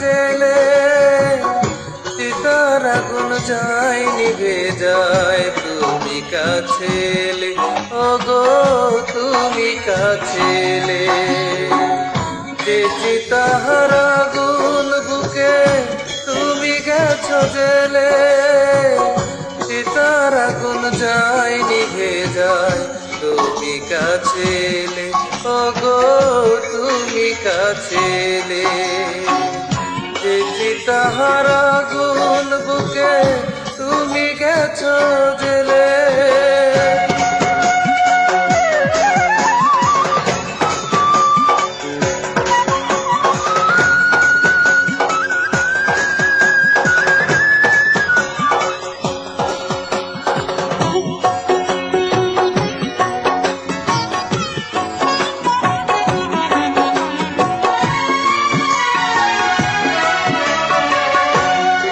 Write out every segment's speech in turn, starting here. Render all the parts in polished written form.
জেলে, চিতার আগুন যায় নিভে যায়, তুমি কাছে এলে, ওগো তুমি কাছে এলে। যে চিতার আগুন বুকে তুমি গেছো জেলে, চিতার আগুন যায় নিভে যায়, তুমি কাছে এলে, ওগো তুমি কাছে এলে। যে চিতার আগুন বুকে তুমি গেছো জেলে।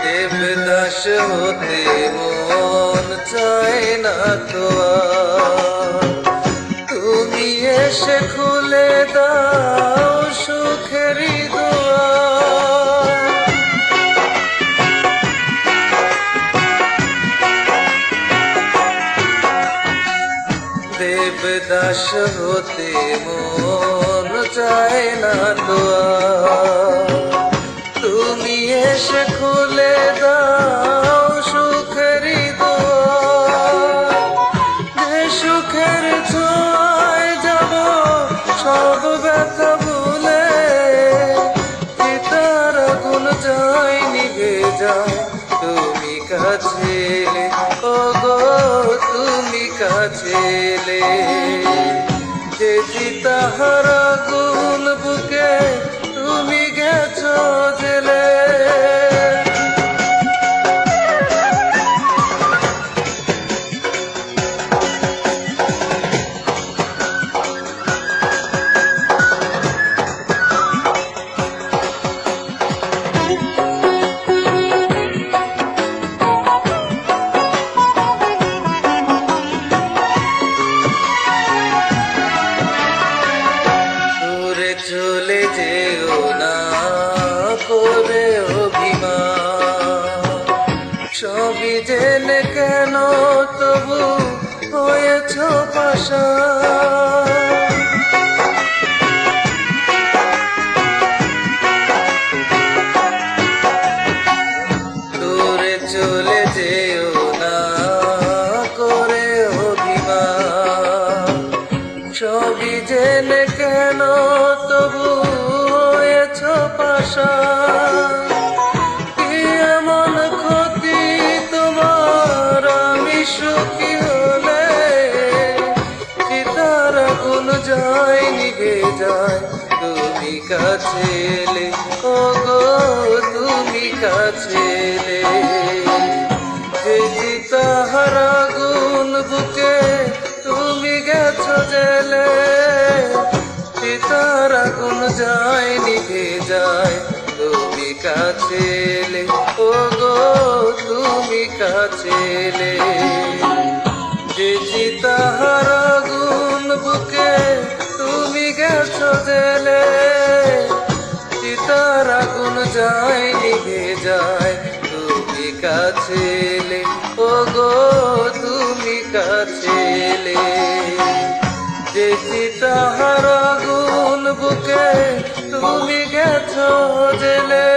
দেবদাস হতে মন চায় না তো আর, তুমি এসে খুলে দাও সুখেরই দুয়ার। দেবদাস হতে মন চায় না তো আর, তুমি এসে খুলে দাও সুখেরই দুয়ার। যে সুখের ছোঁয়ায় যাব সব ব্যথা ভুলে, চিতার আগুন যায় নিভে যায়, তুমি কাছে এলে, ওগো তুমি কাছে এলে। যে চিতার আগুন বুকে তুমি গেছো জেলে। চলে যেও না করে অভিমান, সবই জেনে কেন তবু হয়েছ পাষাণ। দূরে চলে যেও না করে অভিমান, সবই জেনে কেন তবু হয়েছ পাষাণ। কি এমন ক্ষতি তোমার আমি সুখী হলে, চিতার আগুন যায় নিভে যায়, তুমি কাছে এলে, ওগো তুমি কাছে এলে। যে চিতার আগুন বুকে তুমি গেছো জেলে, চিতার আগুন যায় নিভে যায়, তুমি কাছে এলে, ওগো তুমি কাছে এলে। যে চিতার আগুন বুকে তুমি গেছো জেলে, চিতার আগুন যায় নিভে যায়, তুমি কাছে এলে, ওগো তুমি কাছে এলে। যে চিতার আগুন বুকে তুমি গেছো জেলে।